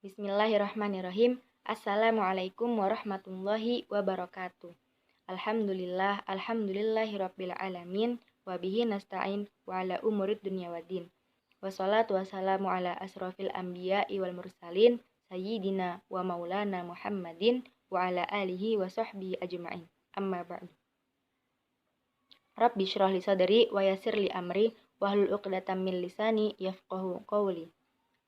Bismillahirrahmanirrahim. Assalamualaikum warahmatullahi wabarakatuh. Alhamdulillahirabbil alamin wa bihi nasta'in wa ala umurid dunya waddin. Wassalatu wassalamu ala asrofil anbiya'i wal mursalin sayyidina wa maulana Muhammadin wa ala alihi wa sahbihi ajma'in. Amma ba'du. Rabbi syrah li sadri wa yassir li amri wahlul 'uqdatam min lisani yafqahu qawli.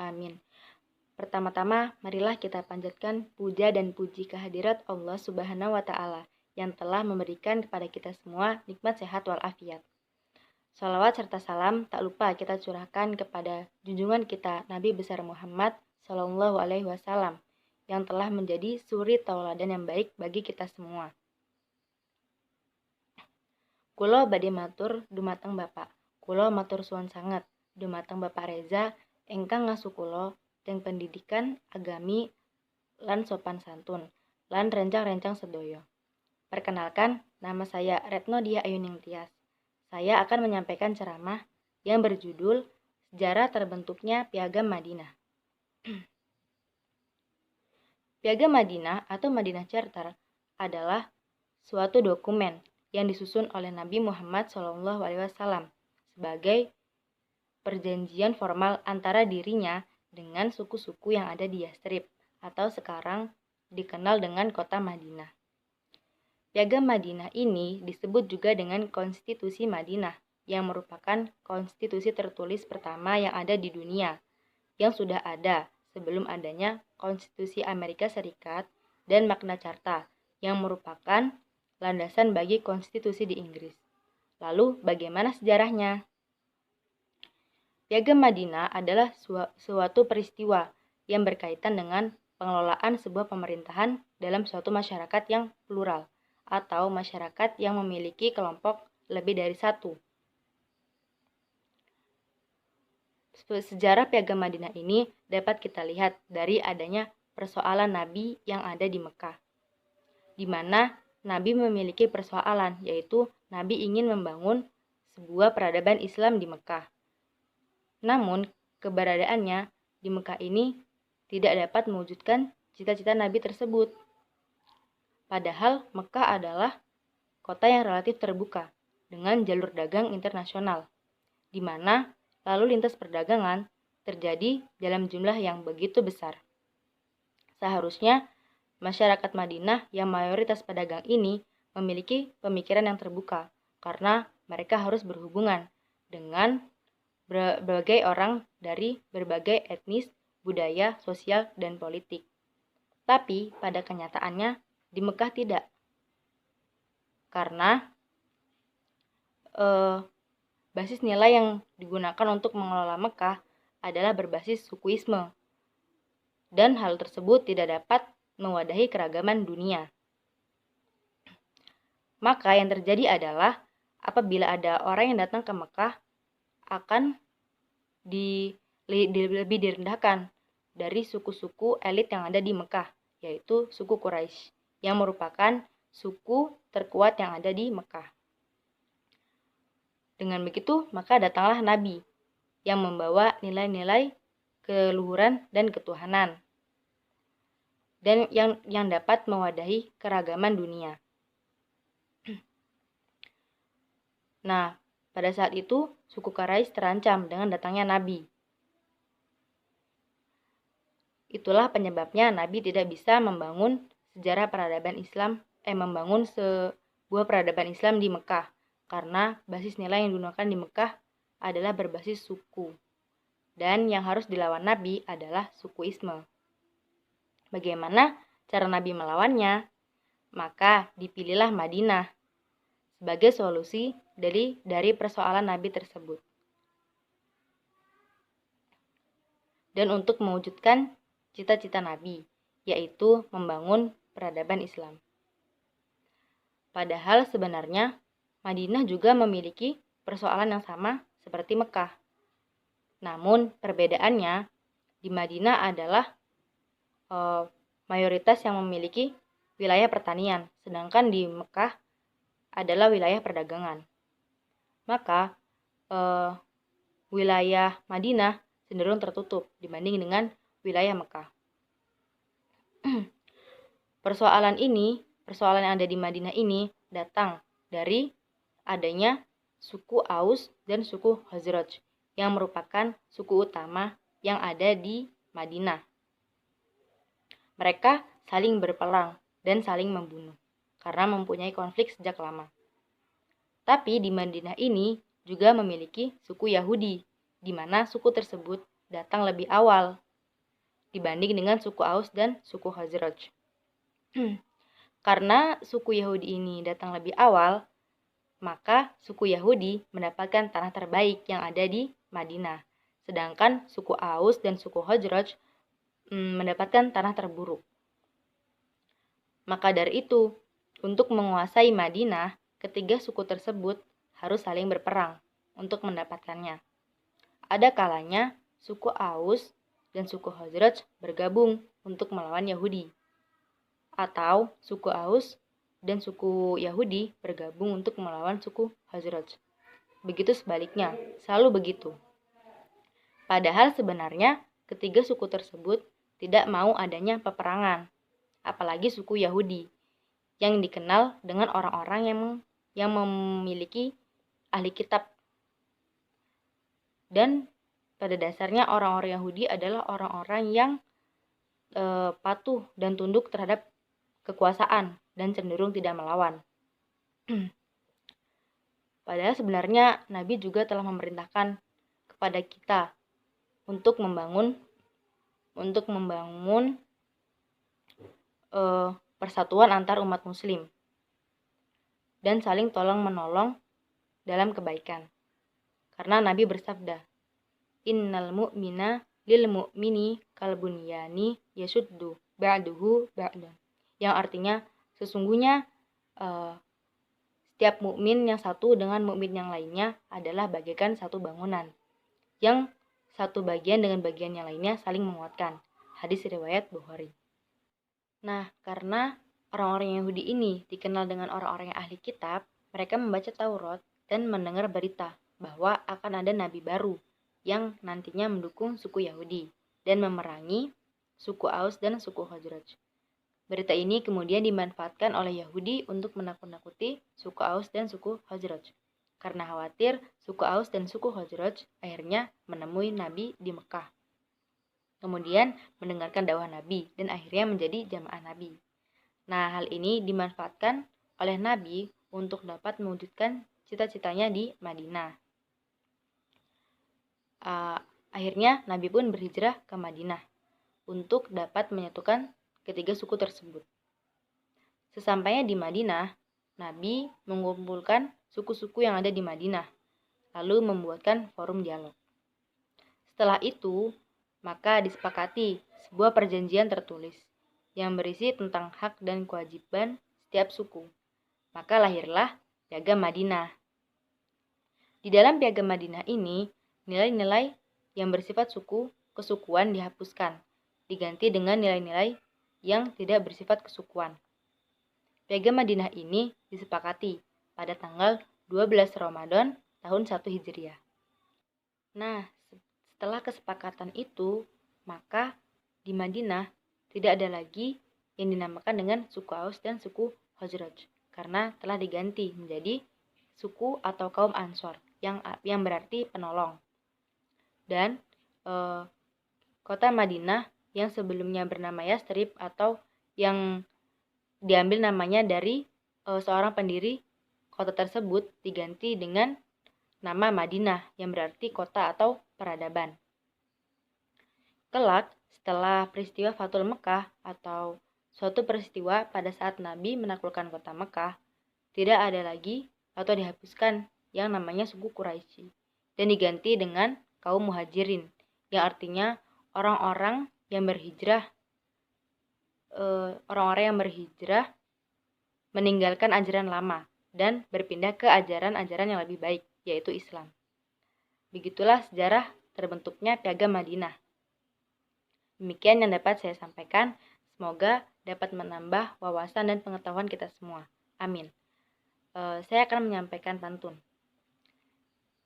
Amin. Pertama-tama, marilah kita panjatkan puja dan puji kehadirat Allah Subhanahu wa Ta'ala yang telah memberikan kepada kita semua nikmat sehat walafiat. Salawat serta salam tak lupa kita curahkan kepada junjungan kita Nabi besar Muhammad Sallallahu Alaihi Wasallam yang telah menjadi suri tauladan yang baik bagi kita semua. Kulo badhe matur dumateng Bapak. Kulo matur suwun sanget dumateng Bapak Reza ingkang ngasuh kulo teng pendidikan agami lan sopan santun lan rencang-rencang sedoyo. Perkenalkan, nama saya Retno Dia Ayuning Tias. Saya akan menyampaikan ceramah yang berjudul Sejarah Terbentuknya Piagam Madinah. Piagam Madinah atau Madinah Charter adalah suatu dokumen yang disusun oleh Nabi Muhammad SAW sebagai perjanjian formal antara dirinya dengan suku-suku yang ada di Yastrib atau sekarang dikenal dengan kota Madinah. Piagam Madinah ini disebut juga dengan Konstitusi Madinah yang merupakan konstitusi tertulis pertama yang ada di dunia yang sudah ada sebelum adanya Konstitusi Amerika Serikat dan Magna Carta yang merupakan landasan bagi konstitusi di Inggris. Lalu bagaimana sejarahnya? Piagam Madinah adalah suatu peristiwa yang berkaitan dengan pengelolaan sebuah pemerintahan dalam suatu masyarakat yang plural atau masyarakat yang memiliki kelompok lebih dari satu. Sejarah Piagam Madinah ini dapat kita lihat dari adanya persoalan Nabi yang ada di Mekah, di mana Nabi memiliki persoalan, yaitu Nabi ingin membangun sebuah peradaban Islam di Mekah. Namun, keberadaannya di Mekah ini tidak dapat mewujudkan cita-cita Nabi tersebut. Padahal Mekah adalah kota yang relatif terbuka dengan jalur dagang internasional, di mana lalu lintas perdagangan terjadi dalam jumlah yang begitu besar. Seharusnya masyarakat Madinah yang mayoritas pedagang ini memiliki pemikiran yang terbuka karena mereka harus berhubungan dengan berbagai orang dari berbagai etnis, budaya, sosial, dan politik. Tapi pada kenyataannya di Mekah tidak. Karena basis nilai yang digunakan untuk mengelola Mekah adalah berbasis sukuisme. Dan hal tersebut tidak dapat mewadahi keragaman dunia. Maka yang terjadi adalah apabila ada orang yang datang ke Mekah akan lebih direndahkan dari suku-suku elit yang ada di Mekah, yaitu suku Quraisy, yang merupakan suku terkuat yang ada di Mekah. Dengan begitu, maka datanglah Nabi yang membawa nilai-nilai keluhuran dan ketuhanan, dan yang dapat mewadahi keragaman dunia. Nah, pada saat itu, suku Quraisy terancam dengan datangnya Nabi. Itulah penyebabnya Nabi tidak bisa membangun membangun sebuah peradaban Islam di Mekah, karena basis nilai yang digunakan di Mekah adalah berbasis suku. Dan yang harus dilawan Nabi adalah sukuisme. Bagaimana cara Nabi melawannya? Maka dipilihlah Madinah sebagai solusi dari persoalan Nabi tersebut. Dan untuk mewujudkan cita-cita Nabi, yaitu membangun peradaban Islam. Padahal sebenarnya Madinah juga memiliki persoalan yang sama seperti Mekah. Namun perbedaannya di Madinah adalah mayoritas yang memiliki wilayah pertanian, sedangkan di Mekah adalah wilayah perdagangan. Maka wilayah Madinah cenderung tertutup dibanding dengan wilayah Mekah. Persoalan yang ada di Madinah ini datang dari adanya suku Aus dan suku Khazraj yang merupakan suku utama yang ada di Madinah. Mereka saling berperang dan saling membunuh karena mempunyai konflik sejak lama. Tapi di Madinah ini juga memiliki suku Yahudi, di mana suku tersebut datang lebih awal dibanding dengan suku Aus dan suku Khazraj. Karena suku Yahudi ini datang lebih awal, maka suku Yahudi mendapatkan tanah terbaik yang ada di Madinah. Sedangkan suku Aus dan suku Khazraj mendapatkan tanah terburuk. Maka dari itu, untuk menguasai Madinah, ketiga suku tersebut harus saling berperang untuk mendapatkannya. Ada kalanya suku Aus dan suku Khazraj bergabung untuk melawan Yahudi. Atau suku Aus dan suku Yahudi bergabung untuk melawan suku Khazraj. Begitu sebaliknya, selalu begitu. Padahal sebenarnya ketiga suku tersebut tidak mau adanya peperangan, apalagi suku Yahudi yang dikenal dengan orang-orang yang memiliki ahli kitab. Dan pada dasarnya orang-orang Yahudi adalah orang-orang yang patuh dan tunduk terhadap kekuasaan dan cenderung tidak melawan. Padahal sebenarnya Nabi juga telah memerintahkan kepada kita untuk membangun persatuan antar umat muslim dan saling tolong-menolong dalam kebaikan. Karena Nabi bersabda, "Innal mu'mina lil mu'mini kal bunyani yasuddu ba'duhu ba'dan." Yang artinya sesungguhnya setiap mukmin yang satu dengan mukmin yang lainnya adalah bagaikan satu bangunan yang satu bagian dengan bagian yang lainnya saling menguatkan. Hadis riwayat Bukhari. Nah, karena orang-orang Yahudi ini dikenal dengan orang-orang yang ahli kitab, mereka membaca Taurat dan mendengar berita bahwa akan ada nabi baru yang nantinya mendukung suku Yahudi dan memerangi suku Aus dan suku Khazraj. Berita ini kemudian dimanfaatkan oleh Yahudi untuk menakut-nakuti suku Aus dan suku Khazraj. Karena khawatir suku Aus dan suku Khazraj akhirnya menemui Nabi di Mekah. Kemudian mendengarkan dakwah Nabi dan akhirnya menjadi jamaah Nabi. Nah, hal ini dimanfaatkan oleh Nabi untuk dapat mewujudkan cita-citanya di Madinah. Akhirnya Nabi pun berhijrah ke Madinah untuk dapat menyatukan ketiga suku tersebut. Sesampainya di Madinah, Nabi mengumpulkan suku-suku yang ada di Madinah, lalu membuatkan forum dialog. Setelah itu, maka disepakati sebuah perjanjian tertulis yang berisi tentang hak dan kewajiban setiap suku. Maka lahirlah Piagam Madinah. Di dalam Piagam Madinah ini, nilai-nilai yang bersifat kesukuan dihapuskan, diganti dengan nilai-nilai yang tidak bersifat kesukuan. Piagam Madinah ini disepakati pada tanggal 12 Ramadan tahun 1 Hijriah. Nah, setelah kesepakatan itu, maka di Madinah tidak ada lagi yang dinamakan dengan suku Aus dan suku Khazraj karena telah diganti menjadi suku atau kaum Ansor yang berarti penolong. Dan kota Madinah yang sebelumnya bernama Yastrib atau yang diambil namanya dari seorang pendiri kota tersebut diganti dengan nama Madinah yang berarti kota atau peradaban. Kelak, setelah peristiwa Fathul Mekah atau suatu peristiwa pada saat Nabi menaklukkan kota Mekah, tidak ada lagi atau dihapuskan yang namanya suku Quraisy dan diganti dengan kaum Muhajirin yang artinya orang-orang yang berhijrah meninggalkan ajaran lama dan berpindah ke ajaran-ajaran yang lebih baik, yaitu Islam. Begitulah sejarah terbentuknya Piagam Madinah. Demikian yang dapat saya sampaikan. Semoga dapat menambah wawasan dan pengetahuan kita semua. Amin. Saya akan menyampaikan pantun.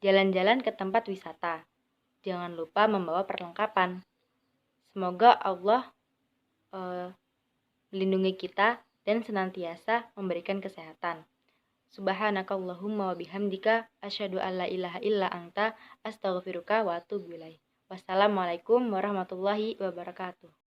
Jalan-jalan ke tempat wisata. Jangan lupa membawa perlengkapan. Semoga Allah melindungi kita, dan senantiasa memberikan kesehatan. Subhanakallahumma wa bihamdika asyhadu an la ilaha illa anta astaghfiruka wa atubu ilaik. Wassalamualaikum warahmatullahi wabarakatuh.